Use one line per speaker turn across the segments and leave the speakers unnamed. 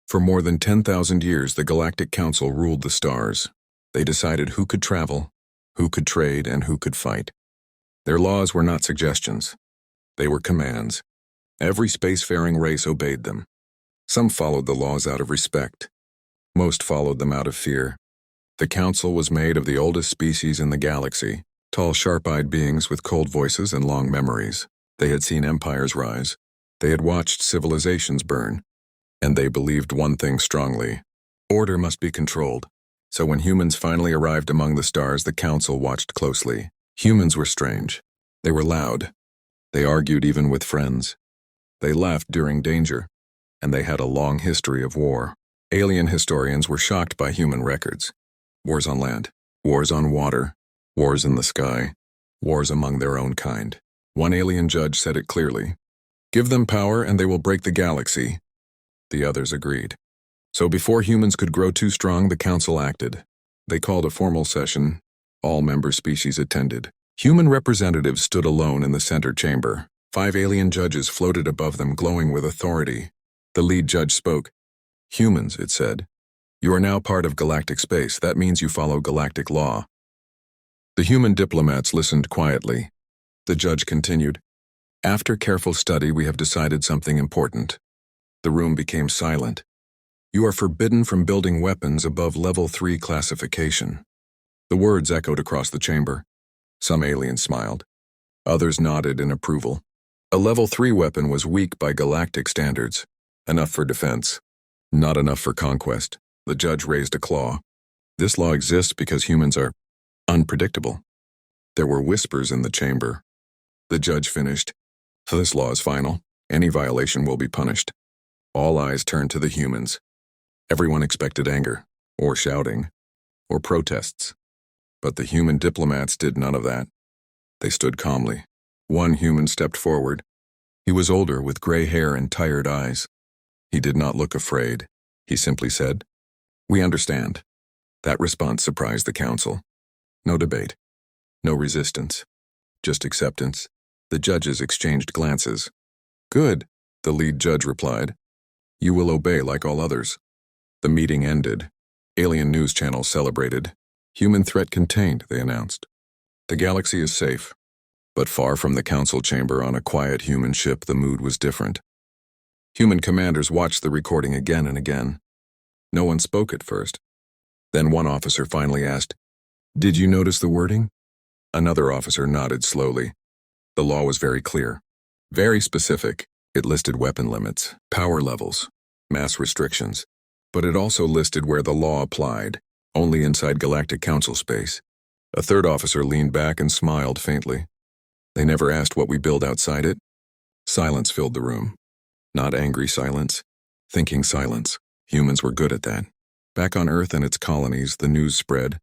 For more than 10,000 years, the Galactic Council ruled the stars. They decided who could travel, who could trade, and who could fight. Their laws were not suggestions. They were commands. Every spacefaring race obeyed them. Some followed the laws out of respect. Most followed them out of fear. The Council was made of the oldest species in the galaxy, tall, sharp-eyed beings with cold voices and long memories. They had seen empires rise. They had watched civilizations burn. And they believed one thing strongly: order must be controlled. So when humans finally arrived among the stars, the Council watched closely. Humans were strange. They were loud. They argued even with friends. They laughed during danger. And they had a long history of war. Alien historians were shocked by human records. Wars on land, wars on water, wars in the sky, wars among their own kind. One alien judge said it clearly: "Give them power and they will break the galaxy." The others agreed. So before humans could grow too strong, the Council acted. They called a formal session. All member species attended. Human representatives stood alone in the center chamber. 5 alien judges floated above them, glowing with authority. The lead judge spoke. "Humans," it said, "you are now part of galactic space. That means you follow galactic law." The human diplomats listened quietly. The judge continued. "After careful study, we have decided something important." The room became silent. "You are forbidden from building weapons above level 3 classification." The words echoed across the chamber. Some aliens smiled. Others nodded in approval. A level 3 weapon was weak by galactic standards. Enough for defense. Not enough for conquest. The judge raised a claw. "This law exists because humans are unpredictable." There were whispers in the chamber. The judge finished. "This law is final. Any violation will be punished." All eyes turned to the humans. Everyone expected anger, or shouting, or protests. But the human diplomats did none of that. They stood calmly. One human stepped forward. He was older, with gray hair and tired eyes. He did not look afraid. He simply said, "We understand." That response surprised the Council. No debate. No resistance. Just acceptance. The judges exchanged glances. "Good," the lead judge replied. "You will obey like all others." The meeting ended. Alien news channels celebrated. "Human threat contained," they announced. "The galaxy is safe." But far from the Council chamber, on a quiet human ship, the mood was different. Human commanders watched the recording again and again. No one spoke at first. Then one officer finally asked, "Did you notice the wording?" Another officer nodded slowly. The law was very clear. Very specific. It listed weapon limits, power levels, mass restrictions. But it also listed where the law applied, only inside Galactic Council space. A third officer leaned back and smiled faintly. "They never asked what we build outside it." Silence filled the room. Not angry silence, thinking silence. Humans were good at that. Back on Earth and its colonies, the news spread.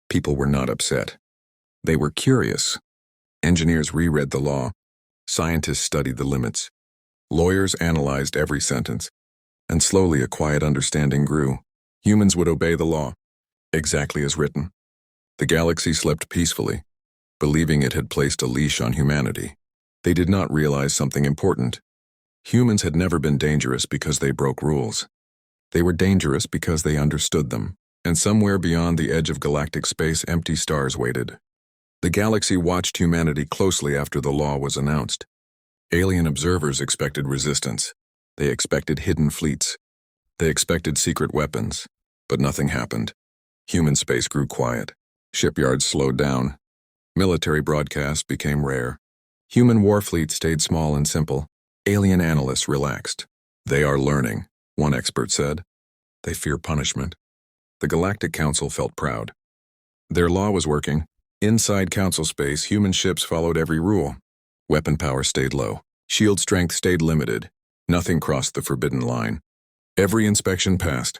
People were not upset. They were curious. Engineers reread the law. Scientists studied the limits. Lawyers analyzed every sentence. And slowly a quiet understanding grew. Humans would obey the law, exactly as written. The galaxy slept peacefully, believing it had placed a leash on humanity. They did not realize something important. Humans had never been dangerous because they broke rules. They were dangerous because they understood them, and somewhere beyond the edge of galactic space, empty stars waited. The galaxy watched humanity closely after the law was announced. Alien observers expected resistance. They expected hidden fleets. They expected secret weapons. But nothing happened. Human space grew quiet. Shipyards slowed down. Military broadcasts became rare. Human warfleet stayed small and simple. Alien analysts relaxed. "They are learning," one expert said. "They fear punishment." The Galactic Council felt proud. Their law was working. Inside Council space, human ships followed every rule. Weapon power stayed low. Shield strength stayed limited. Nothing crossed the forbidden line. Every inspection passed.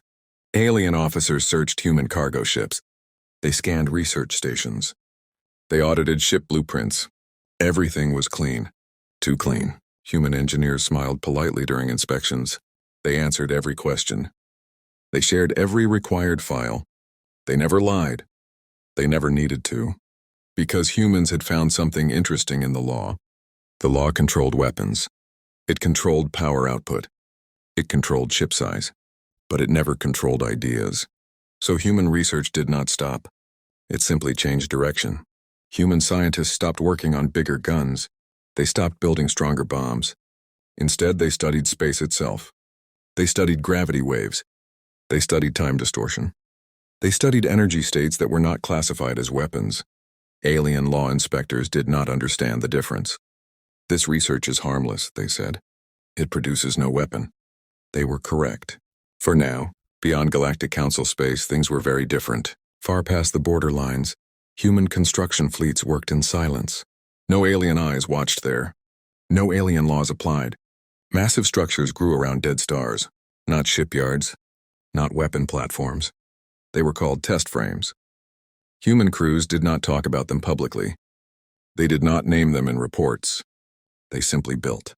Alien officers searched human cargo ships. They scanned research stations. They audited ship blueprints. Everything was clean. Too clean. Human engineers smiled politely during inspections. They answered every question. They shared every required file. They never lied. They never needed to. Because humans had found something interesting in the law. The law controlled weapons. It controlled power output. It controlled ship size. but it never controlled ideas. So human research did not stop. It simply changed direction. Human scientists stopped working on bigger guns. They stopped building stronger bombs. Instead, they studied space itself. They studied gravity waves. They studied time distortion. They studied energy states that were not classified as weapons. Alien law inspectors did not understand the difference. This research is harmless, they said. It produces no weapon. They were correct. For now, beyond Galactic Council space, things were very different. Far past the border lines, human construction fleets worked in silence. No alien eyes watched there. No alien laws applied. Massive structures grew around dead stars, not shipyards, not weapon platforms. They were called test frames. Human crews did not talk about them publicly. They did not name them in reports. They simply built.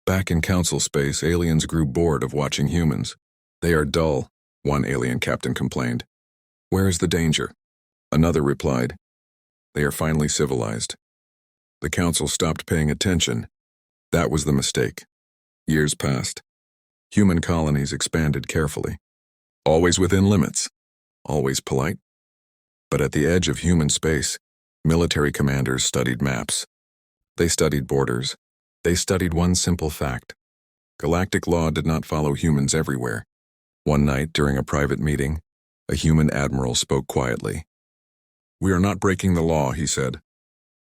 Back in Council space, aliens grew bored of watching humans. They are dull, one alien captain complained. Where is the danger? Another replied. They are finally civilized. The Council stopped paying attention. That was the mistake. Years passed. Human colonies expanded carefully. Always within limits. Always polite. But at the edge of human space, military commanders studied maps. They studied borders. They studied one simple fact. Galactic law did not follow humans everywhere. One night, during a private meeting, a human admiral spoke quietly. We are not breaking the law, he said.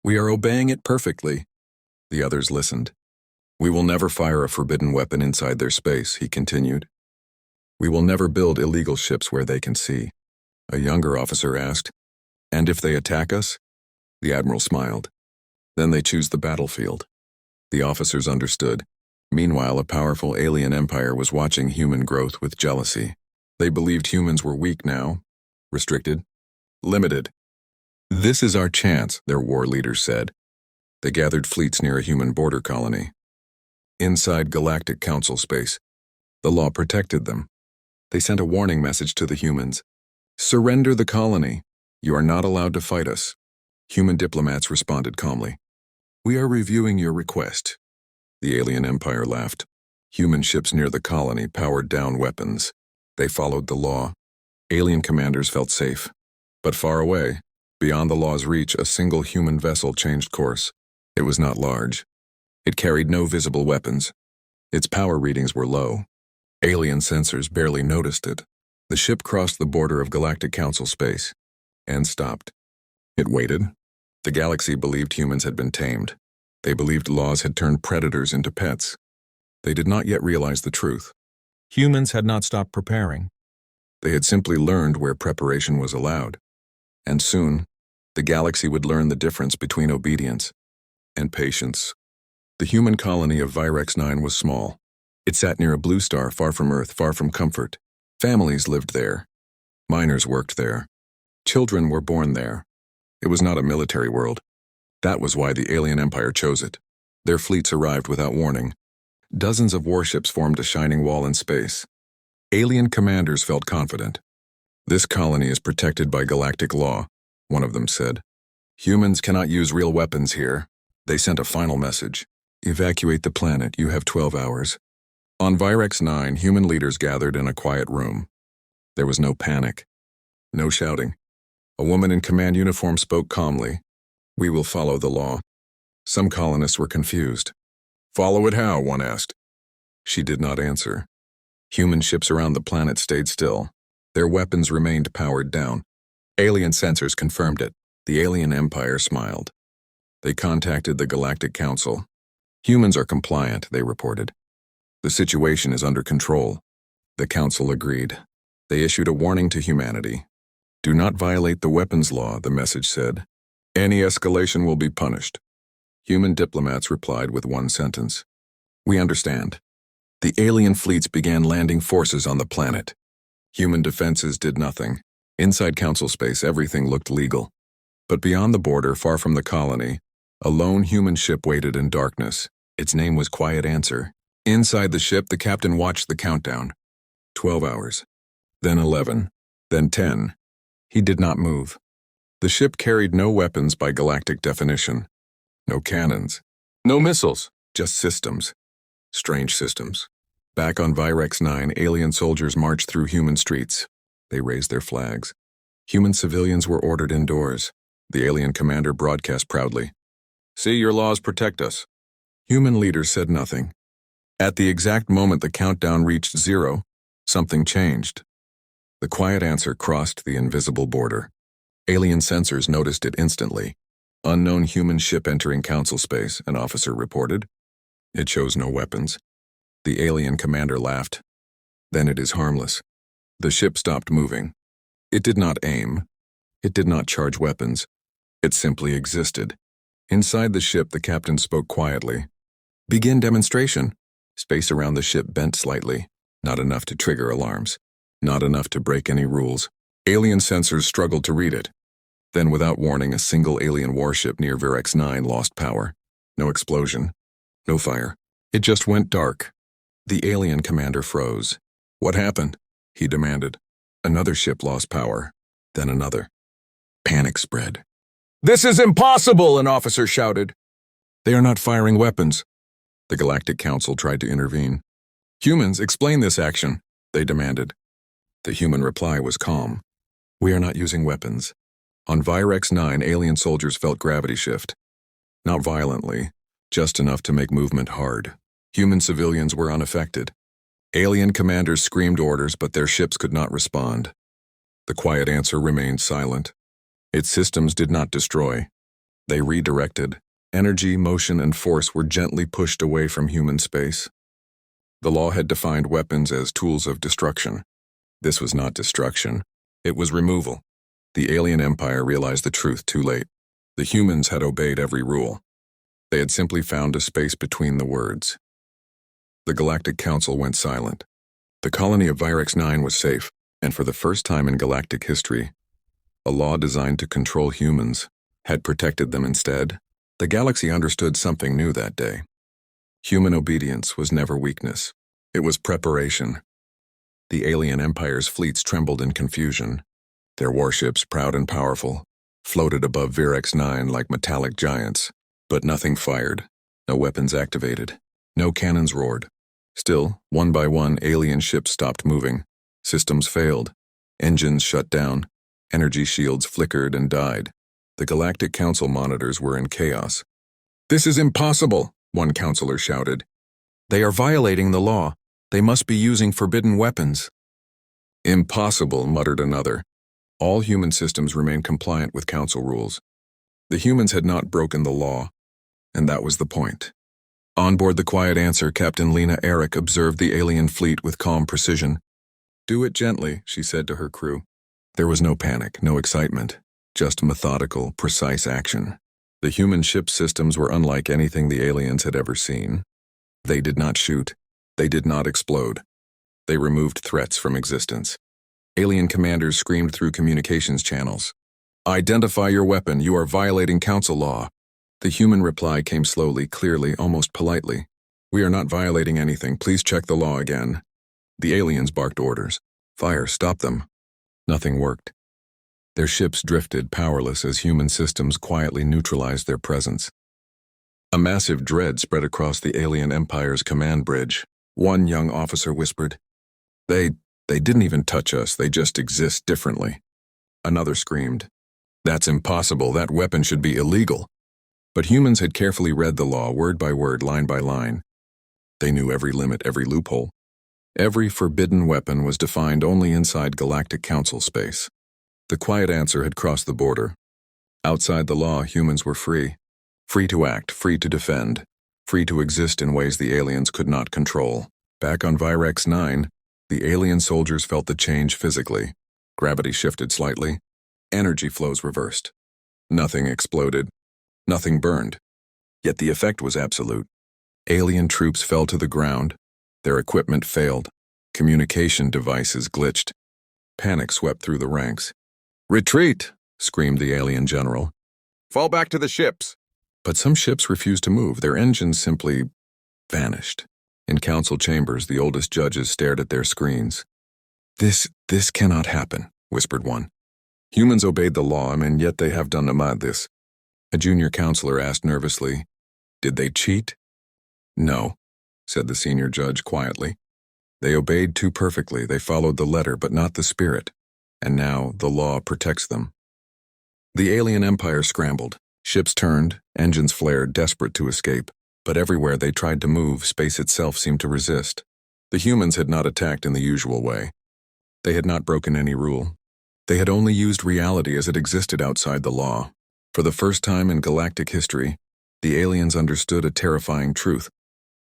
We are obeying it perfectly. The others listened. We will never fire a forbidden weapon inside their space, he continued. We will never build illegal ships where they can see. A younger officer asked, and if they attack us? The admiral smiled. Then they choose the battlefield. The officers understood. Meanwhile, a powerful alien empire was watching human growth with jealousy. They believed humans were weak now, restricted, limited. This is our chance, their war leaders said. They gathered fleets near a human border colony. Inside Galactic Council space, the law protected them. They sent a warning message to the humans. Surrender the colony. You are not allowed to fight us. Human diplomats responded calmly. We are reviewing your request. The alien empire laughed. Human ships near the colony powered down weapons. They followed the law. Alien commanders felt safe. But far away, beyond the law's reach, a single human vessel changed course. It was not large. It carried no visible weapons. Its power readings were low. Alien sensors barely noticed it. The ship crossed the border of Galactic Council space and stopped. It waited. The galaxy believed humans had been tamed. They believed laws had turned predators into pets. They did not yet realize the truth. Humans had not stopped preparing. They had simply learned where preparation was allowed. And soon, the galaxy would learn the difference between obedience and patience. The human colony of Virex 9 was small. It sat near a blue star far from Earth, far from comfort. Families lived there. Miners worked there. Children were born there. It was not a military world. That was why the alien empire chose it. Their fleets arrived without warning. Dozens of warships formed a shining wall in space. Alien commanders felt confident. This colony is protected by galactic law, one of them said. Humans cannot use real weapons here. They sent a final message. Evacuate the planet, you have 12 hours. On Virex 9, human leaders gathered in a quiet room. There was no panic, no shouting. A woman in command uniform spoke calmly. We will follow the law. Some colonists were confused. Follow it how? One asked. She did not answer. Human ships around the planet stayed still. Their weapons remained powered down. Alien sensors confirmed it. The alien empire smiled. They contacted the Galactic Council. Humans are compliant, they reported. The situation is under control. The Council agreed. They issued a warning to humanity. Do not violate the weapons law, the message said. Any escalation will be punished. Human diplomats replied with one sentence. We understand. The alien fleets began landing forces on the planet. Human defenses did nothing. Inside Council space, everything looked legal. But beyond the border, far from the colony, a lone human ship waited in darkness. Its name was Quiet Answer. Inside the ship, the captain watched the countdown. 12 hours. Then 11. Then 10. He did not move. The ship carried no weapons by galactic definition. No cannons. No missiles. Just systems. Strange systems. Back on Virex 9, alien soldiers marched through human streets. They raised their flags. Human civilians were ordered indoors. The alien commander broadcast proudly, "See, your laws protect us." Human leaders said nothing. At the exact moment the countdown reached 0, something changed. The quiet answer crossed the invisible border. Alien sensors noticed it instantly. "Unknown human ship entering council space," an officer reported. "It shows no weapons." The alien commander laughed. "Then it is harmless." The ship stopped moving. It did not aim. It did not charge weapons. It simply existed. Inside the ship, the captain spoke quietly. "Begin demonstration." Space around the ship bent slightly. Not enough to trigger alarms. Not enough to break any rules. Alien sensors struggled to read it. Then, without warning, a single alien warship near Virex 9 lost power. No explosion. No fire. It just went dark. The alien commander froze. "What happened?" he demanded. Another ship lost power. Then another. Panic spread. "This is impossible!" an officer shouted. "They are not firing weapons." The Galactic Council tried to intervene. "Humans, explain this action," they demanded. The human reply was calm. "We are not using weapons." On Virex 9, alien soldiers felt gravity shift. Not violently, just enough to make movement hard. Human civilians were unaffected. Alien commanders screamed orders, but their ships could not respond. The quiet answer remained silent. Its systems did not destroy. They redirected. Energy, motion, and force were gently pushed away from human space. The law had defined weapons as tools of destruction. This was not destruction. It was removal. The alien empire realized the truth too late. The humans had obeyed every rule. They had simply found a space between the words. The Galactic Council went silent. The colony of Virex 9 was safe, and for the first time in galactic history, a law designed to control humans had protected them instead. The galaxy understood something new that day. Human obedience was never weakness. It was preparation. The alien empire's fleets trembled in confusion. Their warships, proud and powerful, floated above Virex 9 like metallic giants, but nothing fired. No weapons activated. No cannons roared. Still, one by one, alien ships stopped moving. Systems failed. Engines shut down. Energy shields flickered and died. The Galactic Council monitors were in chaos. "This is impossible," one counselor shouted. "They are violating the law. They must be using forbidden weapons." "Impossible," muttered another. All human systems remained compliant with council rules. The humans had not broken the law, and that was the point. On board the quiet answer, Captain Lena Eric observed the alien fleet with calm precision. "Do it gently," she said to her crew. There was no panic, no excitement, just methodical, precise action. The human ship systems were unlike anything the aliens had ever seen. They did not shoot. They did not explode. They removed threats from existence. Alien commanders screamed through communications channels. "Identify your weapon. You are violating council law." The human reply came slowly, clearly, almost politely. "We are not violating anything. Please check the law again." The aliens barked orders. "Fire, stop them." Nothing worked. Their ships drifted, powerless as human systems quietly neutralized their presence. A massive dread spread across the alien empire's command bridge. One young officer whispered, They didn't even touch us, they just exist differently." Another screamed, "That's impossible, that weapon should be illegal." But humans had carefully read the law, word by word, line by line. They knew every limit, every loophole. Every forbidden weapon was defined only inside Galactic Council space. The quiet answer had crossed the border. Outside the law, humans were free. Free to act, free to defend, free to exist in ways the aliens could not control. Back on Virex 9, the alien soldiers felt the change physically. Gravity shifted slightly. Energy flows reversed. Nothing exploded. Nothing burned. Yet the effect was absolute. Alien troops fell to the ground. Their equipment failed. Communication devices glitched. Panic swept through the ranks. "Retreat!" screamed the alien general. "Fall back to the ships!" But some ships refused to move. Their engines simply vanished. In council chambers, the oldest judges stared at their screens. This cannot happen," whispered one. "Humans obeyed the law, and yet they have done this." A junior counselor asked nervously, "Did they cheat?" "No," said the senior judge quietly. They obeyed too perfectly, they followed the letter but not the spirit, and now the law protects them. The alien empire scrambled. Ships turned, engines flared, desperate to escape. But everywhere they tried to move, space itself seemed to resist. The humans had not attacked in the usual way. They had not broken any rule. They had only used reality as it existed outside the law. For the first time in galactic history, the aliens understood a terrifying truth.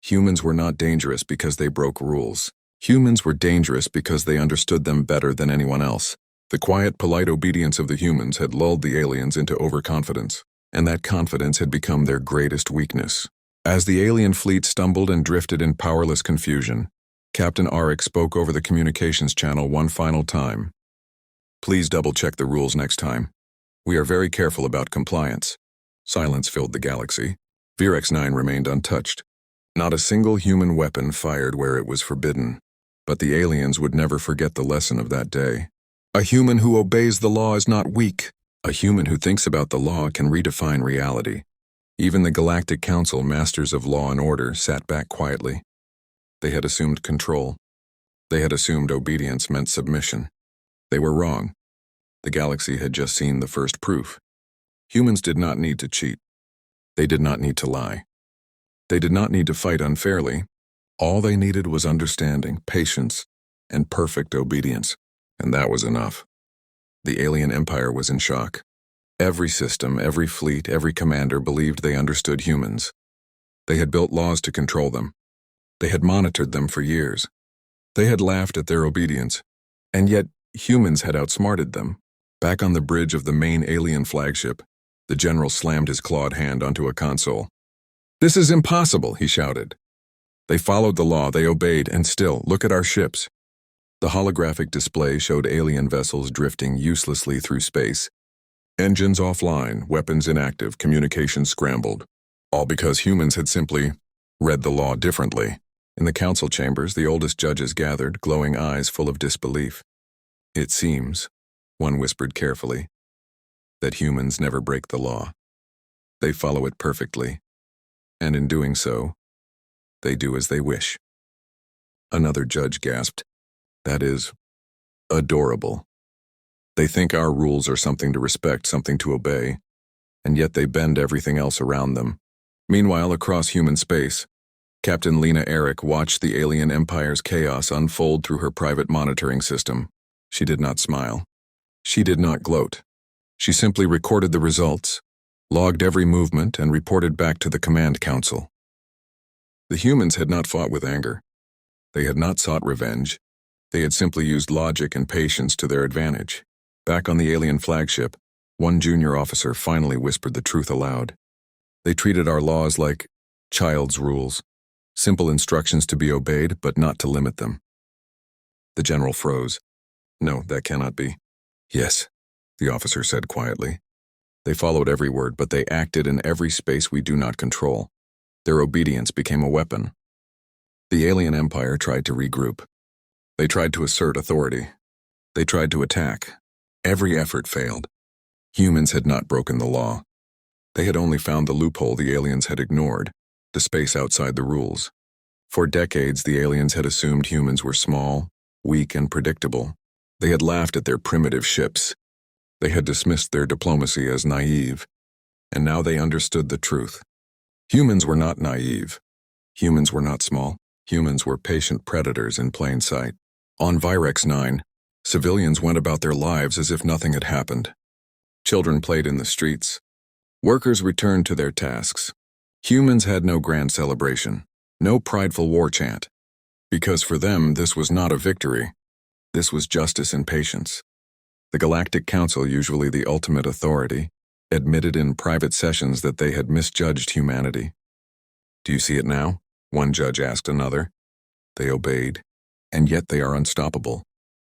Humans were not dangerous because they broke rules. Humans were dangerous because they understood them better than anyone else. The quiet, polite obedience of the humans had lulled the aliens into overconfidence, and that confidence had become their greatest weakness. As the alien fleet stumbled and drifted in powerless confusion, Captain Arik spoke over the communications channel one final time. "Please double-check the rules next time. We are very careful about compliance." Silence filled the galaxy. Virex-9 remained untouched. Not a single human weapon fired where it was forbidden. But the aliens would never forget the lesson of that day. A human who obeys the law is not weak. A human who thinks about the law can redefine reality. Even the Galactic Council, masters of law and order, sat back quietly. They had assumed control. They had assumed obedience meant submission. They were wrong. The galaxy had just seen the first proof. Humans did not need to cheat. They did not need to lie. They did not need to fight unfairly. All they needed was understanding, patience, and perfect obedience. And that was enough. The alien empire was in shock. Every system, every fleet, every commander believed they understood humans. They had built laws to control them. They had monitored them for years. They had laughed at their obedience. And yet, humans had outsmarted them. Back on the bridge of the main alien flagship, the general slammed his clawed hand onto a console. "This is impossible," he shouted. "They followed the law, they obeyed, and still, look at our ships." The holographic display showed alien vessels drifting uselessly through space. Engines offline, weapons inactive, communications scrambled. All because humans had simply read the law differently. In the council chambers, the oldest judges gathered, glowing eyes full of disbelief. "It seems," one whispered carefully, "that humans never break the law. They follow it perfectly. And in doing so, they do as they wish." Another judge gasped, "That is adorable. They think our rules are something to respect, something to obey, and yet they bend everything else around them." Meanwhile, across human space, Captain Lena Arik watched the alien empire's chaos unfold through her private monitoring system. She did not smile. She did not gloat. She simply recorded the results, logged every movement, and reported back to the command council. The humans had not fought with anger. They had not sought revenge. They had simply used logic and patience to their advantage. Back on the alien flagship, one junior officer finally whispered the truth aloud. "They treated our laws like child's rules, simple instructions to be obeyed but not to limit them." The general froze. "No, that cannot be." "Yes," the officer said quietly. "They followed every word, but they acted in every space we do not control. Their obedience became a weapon." The alien empire tried to regroup. They tried to assert authority. They tried to attack. Every effort failed. Humans had not broken the law. They had only found the loophole the aliens had ignored, the space outside the rules. For decades, the aliens had assumed humans were small, weak, and predictable. They had laughed at their primitive ships. They had dismissed their diplomacy as naive. And now they understood the truth. Humans were not naive. Humans were not small. Humans were patient predators in plain sight. On Virex-9, civilians went about their lives as if nothing had happened. Children played in the streets. Workers returned to their tasks. Humans had no grand celebration, no prideful war chant. Because for them, this was not a victory. This was justice and patience. The Galactic Council, usually the ultimate authority, admitted in private sessions that they had misjudged humanity. "Do you see it now?" one judge asked another. They obeyed, and yet they are unstoppable.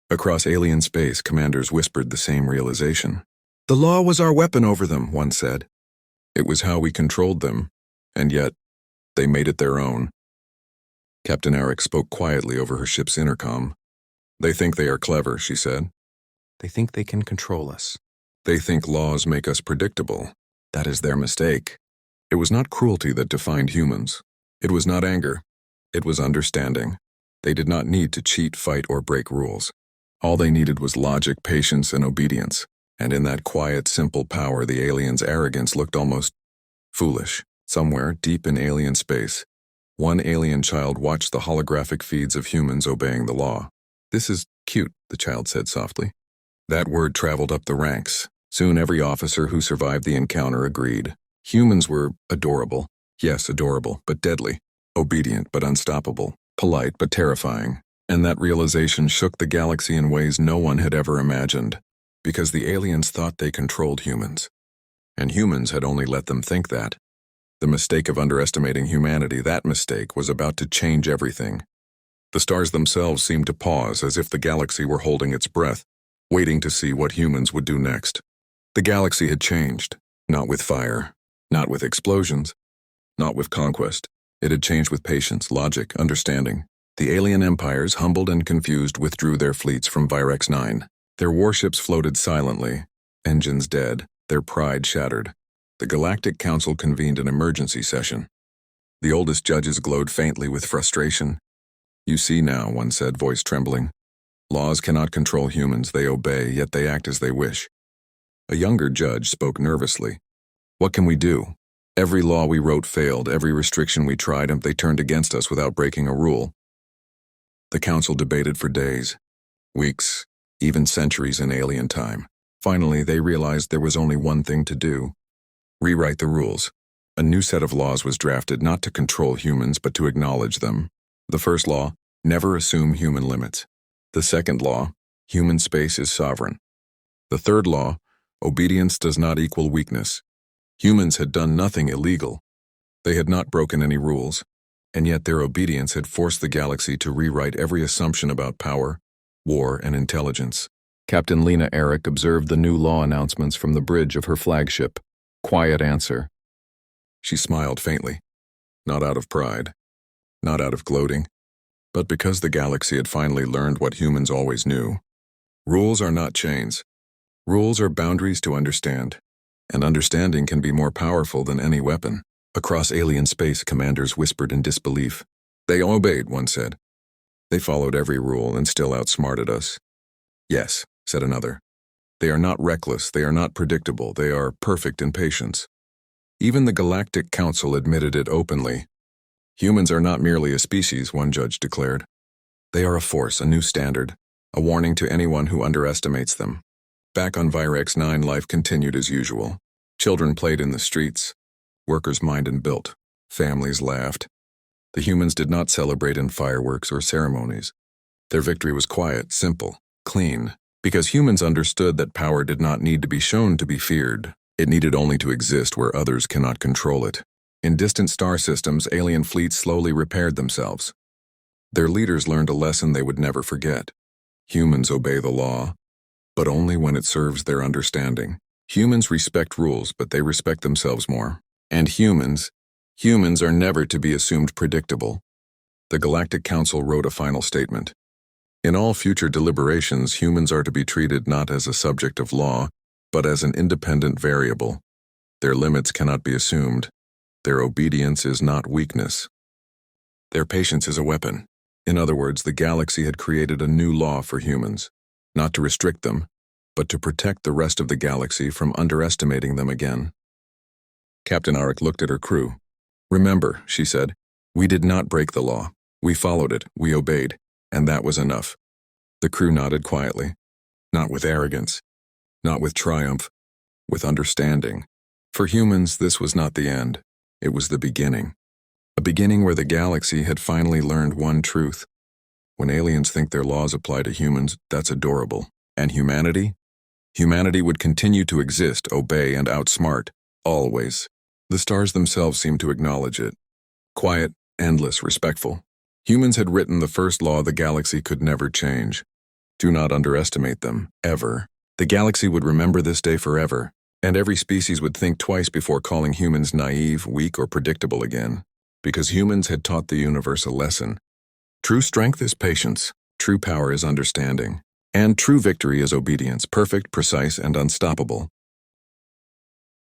Across alien space, commanders whispered the same realization. "The law was our weapon over them," one said. "It was how we controlled them, and yet they made it their own." Captain Arik spoke quietly over her ship's intercom. "They think they are clever," she said. "They think they can control us. They think laws make us predictable. That is their mistake. It was not cruelty that defined humans. It was not anger. It was understanding. They did not need to cheat, fight, or break rules. All they needed was logic, patience, and obedience. And in that quiet, simple power, the aliens' arrogance looked almost foolish. Somewhere, deep in alien space, one alien child watched the holographic feeds of humans obeying the law. "This is cute," the child said softly. That word traveled up the ranks. Soon every officer who survived the encounter agreed. Humans were adorable. Yes, adorable, but deadly. Obedient, but unstoppable. Polite, but terrifying. And that realization shook the galaxy in ways no one had ever imagined. Because the aliens thought they controlled humans. And humans had only let them think that. The mistake of underestimating humanity, that mistake was about to change everything. The stars themselves seemed to pause as if the galaxy were holding its breath, waiting to see what humans would do next. The galaxy had changed, not with fire, not with explosions, not with conquest. It had changed with patience, logic, understanding. The alien empires, humbled and confused, withdrew their fleets from Virex 9. Their warships floated silently, engines dead, their pride shattered. The Galactic Council convened an emergency session. The oldest judges glowed faintly with frustration. "You see now," one said, voice trembling. "Laws cannot control humans. They obey, yet they act as they wish." A younger judge spoke nervously. "What can we do? Every law we wrote failed, every restriction we tried, and they turned against us without breaking a rule." The council debated for days, weeks, even centuries in alien time. Finally, they realized there was only one thing to do: rewrite the rules. A new set of laws was drafted, not to control humans, but to acknowledge them. The first law: never assume human limits. The second law: human space is sovereign. The third law: obedience does not equal weakness. Humans had done nothing illegal. They had not broken any rules, and yet their obedience had forced the galaxy to rewrite every assumption about power, war, and intelligence. Captain Lena Eric observed the new law announcements from the bridge of her flagship. Quiet answer. She smiled faintly, not out of pride, not out of gloating, but because the galaxy had finally learned what humans always knew. Rules are not chains. Rules are boundaries to understand, and understanding can be more powerful than any weapon. Across alien space, commanders whispered in disbelief. "They obeyed," one said. "They followed every rule and still outsmarted us." "Yes," said another. "They are not reckless, they are not predictable, they are perfect in patience." Even the Galactic Council admitted it openly. "Humans are not merely a species," one judge declared. "They are a force, a new standard, a warning to anyone who underestimates them." Back on Virex 9, life continued as usual. Children played in the streets. Workers mined and built. Families laughed. The humans did not celebrate in fireworks or ceremonies. Their victory was quiet, simple, clean, because humans understood that power did not need to be shown to be feared. It needed only to exist where others cannot control it. In distant star systems, alien fleets slowly repaired themselves. Their leaders learned a lesson they would never forget. Humans obey the law, but only when it serves their understanding. Humans respect rules, but they respect themselves more. And humans are never to be assumed predictable. The Galactic Council wrote a final statement. In all future deliberations, humans are to be treated not as a subject of law, but as an independent variable. Their limits cannot be assumed. Their obedience is not weakness. Their patience is a weapon. In other words, the galaxy had created a new law for humans, not to restrict them, but to protect the rest of the galaxy from underestimating them again. Captain Arik looked at her crew. "Remember," she said, "we did not break the law. We followed it, we obeyed, and that was enough." The crew nodded quietly, not with arrogance, not with triumph, with understanding. For humans, this was not the end. It was the beginning. A beginning where the galaxy had finally learned one truth. When aliens think their laws apply to humans, that's adorable. And humanity? Humanity would continue to exist, obey, and outsmart, always. The stars themselves seemed to acknowledge it. Quiet, endless, respectful. Humans had written the first law the galaxy could never change. Do not underestimate them, ever. The galaxy would remember this day forever, and every species would think twice before calling humans naive, weak, or predictable again. Because humans had taught the universe a lesson. True strength is patience, true power is understanding, and true victory is obedience, perfect, precise, and unstoppable.